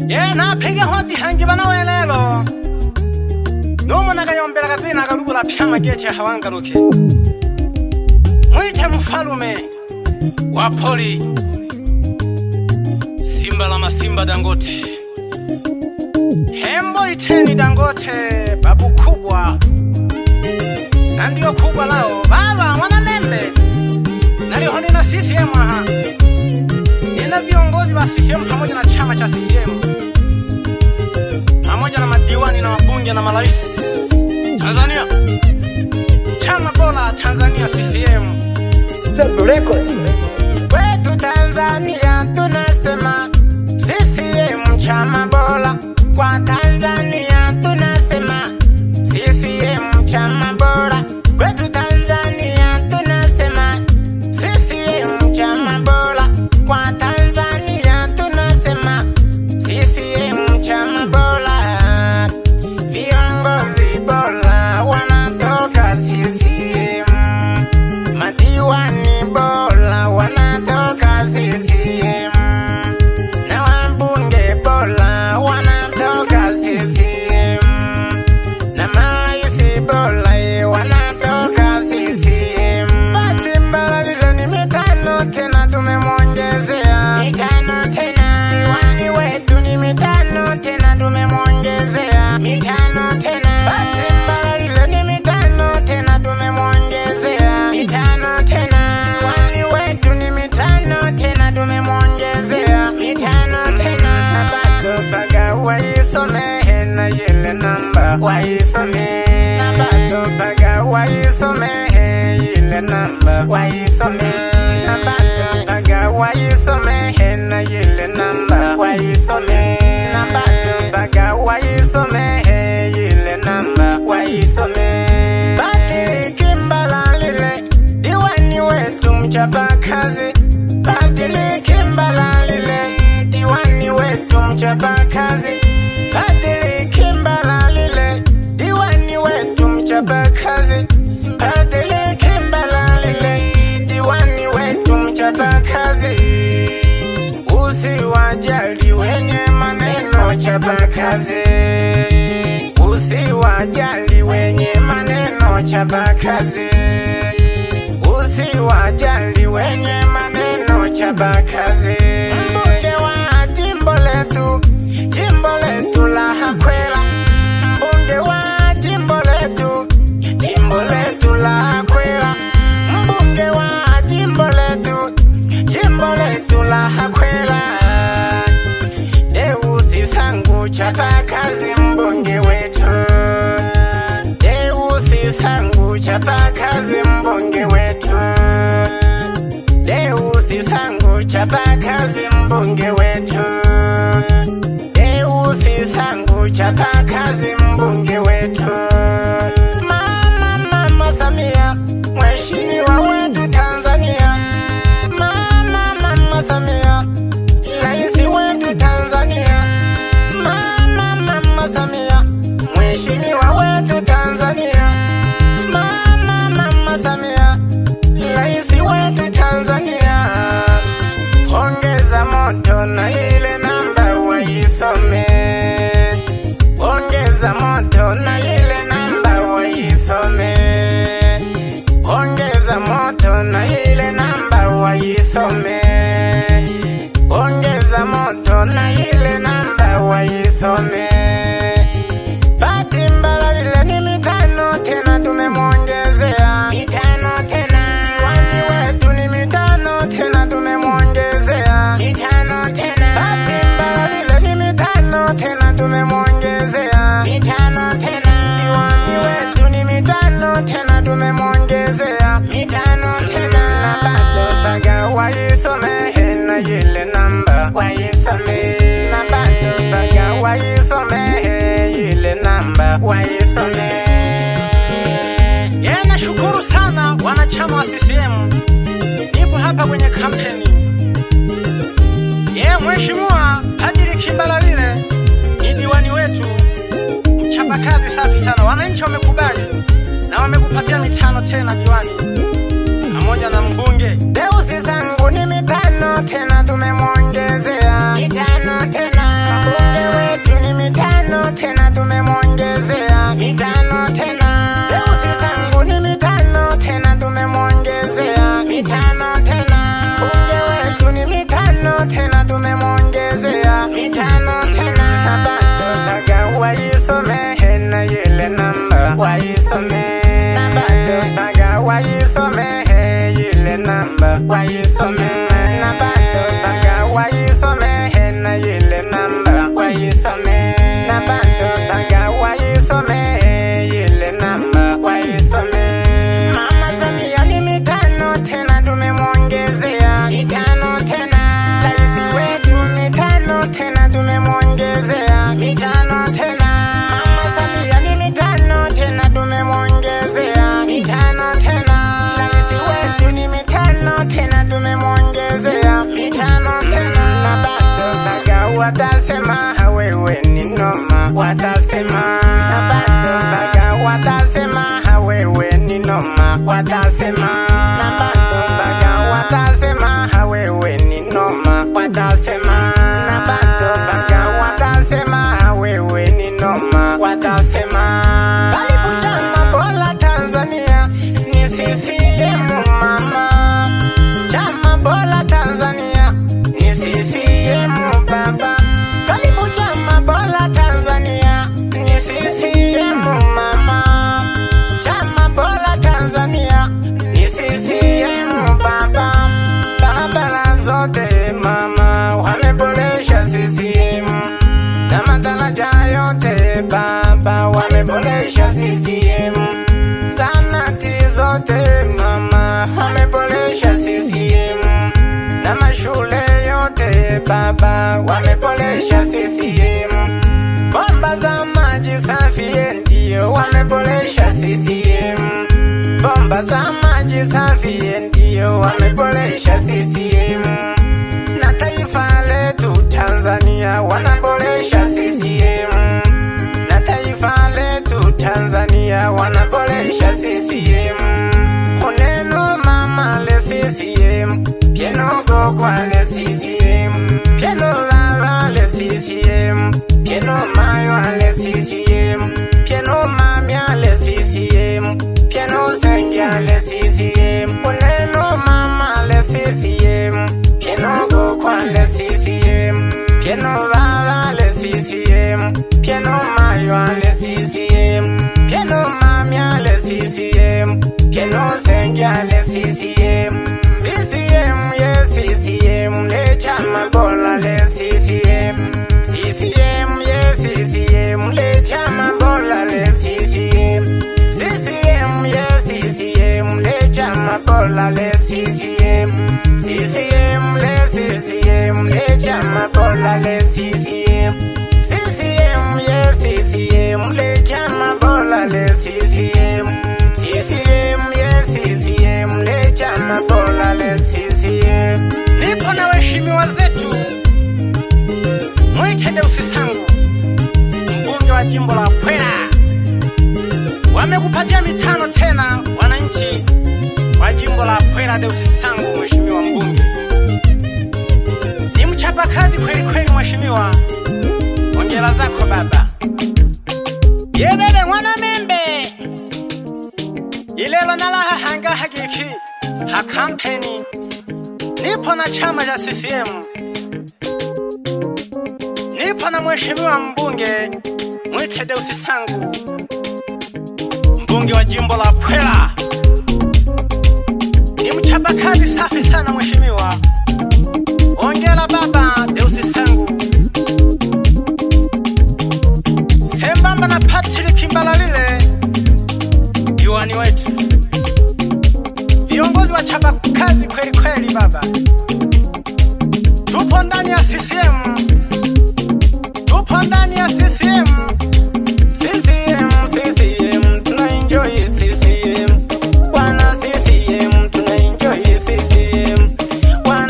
Yena phege hoti hangi bana welelo Nomo nakayombela kapena kalugula pyama gete hawanga luke Mwite mfalume wa poli Simba la masimba Dangote Hembo iteni Dangote babu kubwa na ndio kubwa lao baba wanalembe nalihoni na CCM aha nina viongozi wa CCM pamoja na chama cha CCM pamoja na madiwani na wabunge na marais Tanzania chama bora Tanzania CCM Sebo Record kwetu Tanzania tunasema CCM chama bora kwa Tanzania tunasema CCM chama bora kwetu Tanzania tunasema CCM chama bora kwa Tanzania tunasema CCM chama bora viongozi bora wanatoka CCM madiwani bora wanatoka CCM na wabunge bora wanatoka CCM na marais bora wanatoka CCM. Bahati mbaya lile ni mitano tena tumemwongezea mitano tena, diwani wetu ni mitano tena tumemwongezea mitano tena. Bahati mbaya lile ni mitano tena tumemwongezea mitano tena, diwani wetu ni mitano tena tumemwongezea mitano tena. Na bado baga waisomehe na ile namba waisomehe, na bado baga waisomehe ile namba waisomehe, na bado baga waisomehe na ile namba waisomehe, na bado baga waisomehe ile namba waisomehe. Badiliki Mbalalile diwani wetu mchapakazi, badiliki Mbalalile diwani wetu mchapakazi, badiliki Mbalalile diwani wetu mchapakazi, badiliki Mbalalile diwani wetu mchapakazi. Usiwajali wenye maneno chapakazi, usiwajali wenye maneno chapakazi, usiwajali wenye maneno chapakazi. Mbunge wa jimbo letu la Hakwela, mbunge wa jimbo letu la Hakwela, mbunge wa jimbo letu la Hakwela. Deusi Sangu chapakazi mbunge wetu, Deusi Sangu chapakazi mbunge wetu, Deusi Sangu chapakazi mbunge wetu, Deusi Sangu chapakazi mbunge wetu. Mama Samia mheshimiwa wetu Tanzania, Mama Samia rais wetu Tanzania, Mama Samia mheshimiwa wetu Tanzania, Mama Samia rais wetu Tanzania. Ongeza moto na ile namba waisome, ongeza moto na ile namba waisome, ongeza moto na ile namba waisome, ongeza moto na ile namba waisome. Bahati mbaya lile ni mitano tena tumemwongezea mitano tena, diwani wetu ni mitano tena tumemwongezea mitano tena. Bahati mbaya lile ni mitano tena tumemwongezea mitano tena, diwani wetu ni mitano tena tumemwongezea mitano tena. Na bado baga waisomehe na ile namba waisomehe, na bado baga waisomehe ile namba waisomehe. Yena shukuru sana wanachama wa CCM, nipo hapa kwenye kampeni. Mheshimiwa Badiliki Mbalalile ni diwani wetu mchapakazi safi sana. Wananchi wamekubali na wamekupatia mitano tena diwani pamoja na mbunge. Deusi Sangu ni mitano tena tumemwongezea mitano tena, mbunge waisome, na bado mpaka waisome ile namba, waisome, na bado mpaka waisome na ile namba, waisome, na bado mpaka waisome ile namba, waisome. Mama Samia ni mitano tena tumemwongezea, mitano tena. Rais wetu mitano tena tumemwongezea, mitano tena. Mama Samia ni mitano tena tumemwongezea, mitano tena. Rais wetu ni mitano tena tumemwongezea, mitano tena. Na bado mpaka watasema wewe ni noma, watasema. Na bado mpaka watasema wewe ni noma, watasema. Na bado mpaka watasema wewe ni noma, watasema. Na bado mpaka watasema wewe ni noma, watasema. Karibu chama bora Tanzania ni CCM mama, chama bora Tanzania ni CCM baba. Karibu chama bora Tanzania ni CCM mama, chama bora Tanzania ni CCM baba. Barabara zote mama wameboresha CCM, na madaraja yote baba wameboresha CCM, zahanati zote mama wameboresha CCM, na mashule yote baba wameboresha CCM, bomba za maji safi ndio wameboresha CCM, bomba za maji safi ndio wameboresha CCM, na taifa letu Tanzania wanaboresha CCM, na taifa letu Tanzania wanaboresha CCM. Uneno mama le CCM, pieno gokwa le CCM, pieno lava le CCM, pieno mayo le CCM, pieno mamia le CCM, pieno sengia le CCM. Uneno mama le CCM, pieno gokwa le CCM, pieno lava le CCM, pieno mayo le CCM, pieno mamia le CCM, pieno sengia le CCM. CCM yes CCM le chama bora le CCM, CCM yes CCM le chama bora le CCM, CCM yes CCM le chama bora le CCM, CCM le CCM le chama bora le CCM, CCM yes CCM le chama bora le CCM, CCM yes CCM le chama bora le CCM. Nipo na waheshimiwa zetu, mwite Deusi Sangu, mbunge wa jimbo la Pwera. Wamekupatia mitano tena wananchi wa jimbo la Pwera. Deusi Sangu mheshimiwa mbunge ni mchapa kazi kweli kweli mheshimiwa, hongera zako baba. Yebebe mwana membe ilelo nalaha hanga hagiki ha kampeni. Nipo na chama cha CCM, nipo na mheshimiwa mbunge mwite Deusi Sangu, mbunge wa jimbo la Pwera. Ni mchapa kazi safi sana mheshimiwa, hongera baba Deusi Sangu. Sembamba na Patrick Mbalalile diwani wetu, viongozi wa chapa kazi kweli kweli baba. Tupo ndani ya CCM, tupo ndani ya CCM, CCM, CCM, tunaenjoy CCM, wana CCM, tunaenjoy CCM, wana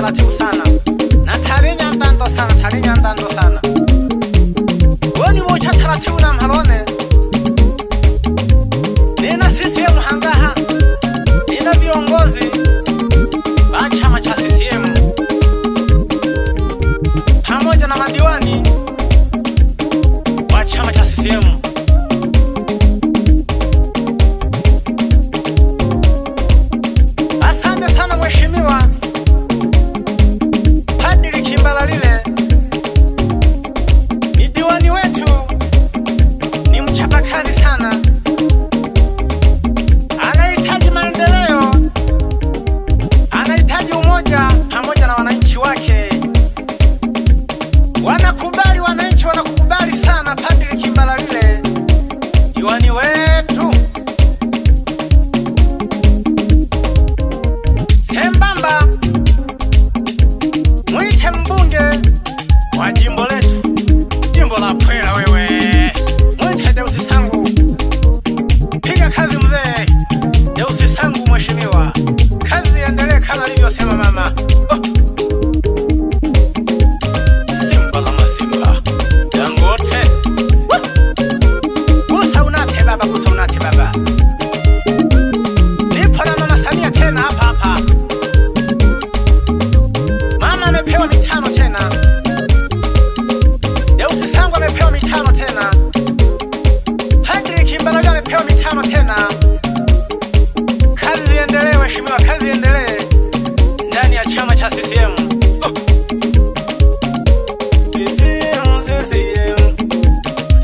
taratibu sana. Na tarinya ndando sana, tarinya ndando sana. Woni wocha taratibu na mhalone. Nina CCM hangaha. Nina viongozi wa chama cha CCM. Pamoja na madiwani wa chama cha CCM. Asante sana mheshimiwa Padri Kimbalalile. Ni diwani wetu, ni mchapakazi sana. Anahitaji maendeleo, anahitaji umoja pamoja na wananchi wake. Wanakubali, wananchi wanakukubali sana Padri Kimbalalile, diwani wetu. Sembamba mwite mbunge wa jimbo letu, jimbo la Pwela wewe. Mwite Deusi Sangu. Piga kazi mzee Deusi Sangu mheshimiwa. Kazi iendelee kama alivyosema mama. Simba la masimba. Dangote. Gusa unate baba, gusa unate baba. Nipo na mama Samia tena hapa hapa. Mama amepewa mitano tena. Deusi Sangu amepewa mitano tena. Padri Kimbalalile amepewa mitano tena. Kazi iendelee mheshimiwa, kazi iendelee ndani ya chama cha CCM. CCM, CCM.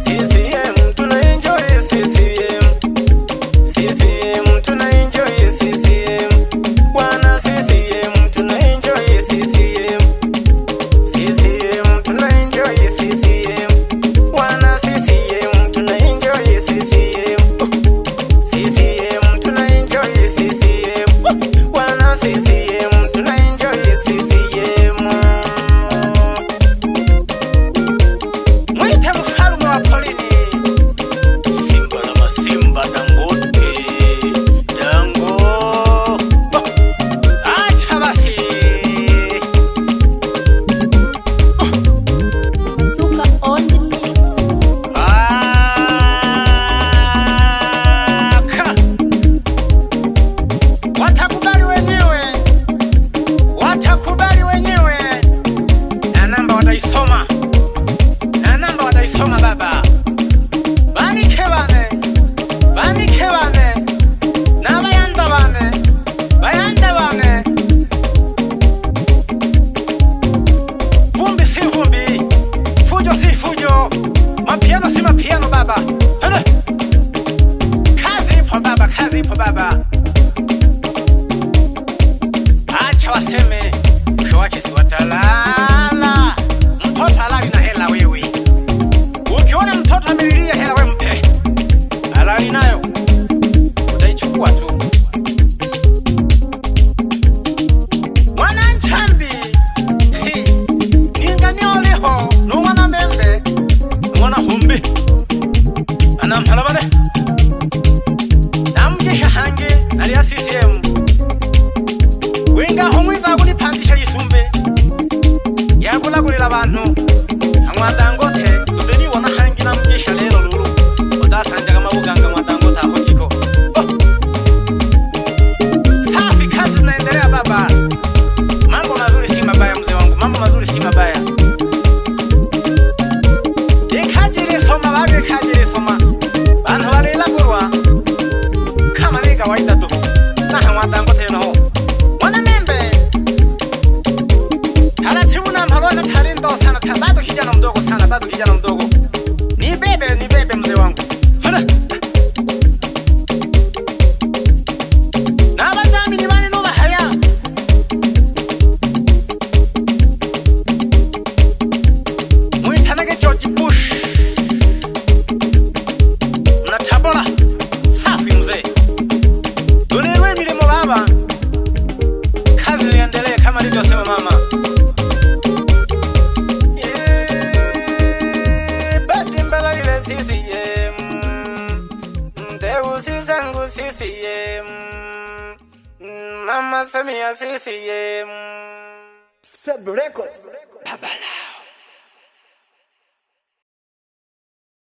CCM, tunaenjoy CCM. CCM, tunaenjoy CCM. Wana CCM, tunaenjoy CCM. CCM, tunaenjoy CCM. Wana CCM, tunaenjoy CCM. CCM, tunaenjoy CCM. Wana CCM, tunaenjoy CCM. Mwite mfalme wa polini. Simba la masimba Dangote. Dango. Acha basi. Suka on the mix. Aka. Watakubali wenyewe. Watakubali wenyewe. Na namba wataisoma. Na namba wataisoma baba. Banike bane. Banike bane. Na bayanda bane. Bayanda bane. Vumbi si vumbi. Fujo si fujo. Mapiano si mapiano baba. Hele. Kazi ipo baba, kazi ipo baba. Acha waseme mwisho wake si watalala. Mtoto halali na hela wewe. Ukiona mtoto amelilia hela wewe mpe. Halali nayo utaichukua tu. Mwana nchambi. Ninganyo leho. Numwana membe. Numwana humbi. Anamhala bane. Namjesha hange nali ya CCM. Wenga homwiza kunipandisha yisumbe. Yakulagulira abantu. Hamwa Dangote tudeni wona hangi namjesha lero lulu. Odasanjaga mabuganga mwa Dangote aho kiko. Safi, kazi zinaendelea baba. Mambo mazuri si mabaya mzee wangu. Mambo mazuri si mabaya. Ikajiri soma bado ikajiri soma. Bantu balilagurwa kama ni kawaida tu. Na hamwa Dangote no. Wana membe. Taratibu na mhalwana tarindo sana. Bado kijana mdogo sana, bado kijana mdogo. Ni bebe mzee wangu. Hana. Na bazami ni bani no bahaya. Mwitanage George Bush. Na Tabora. Safi mzee. Dunia milimo baba. Kazi iendelee kama alivyosema mama. Padri Kimbalalile CCM. Deusi Sangu CCM. Mama Samia CCM. Sub Record Babala.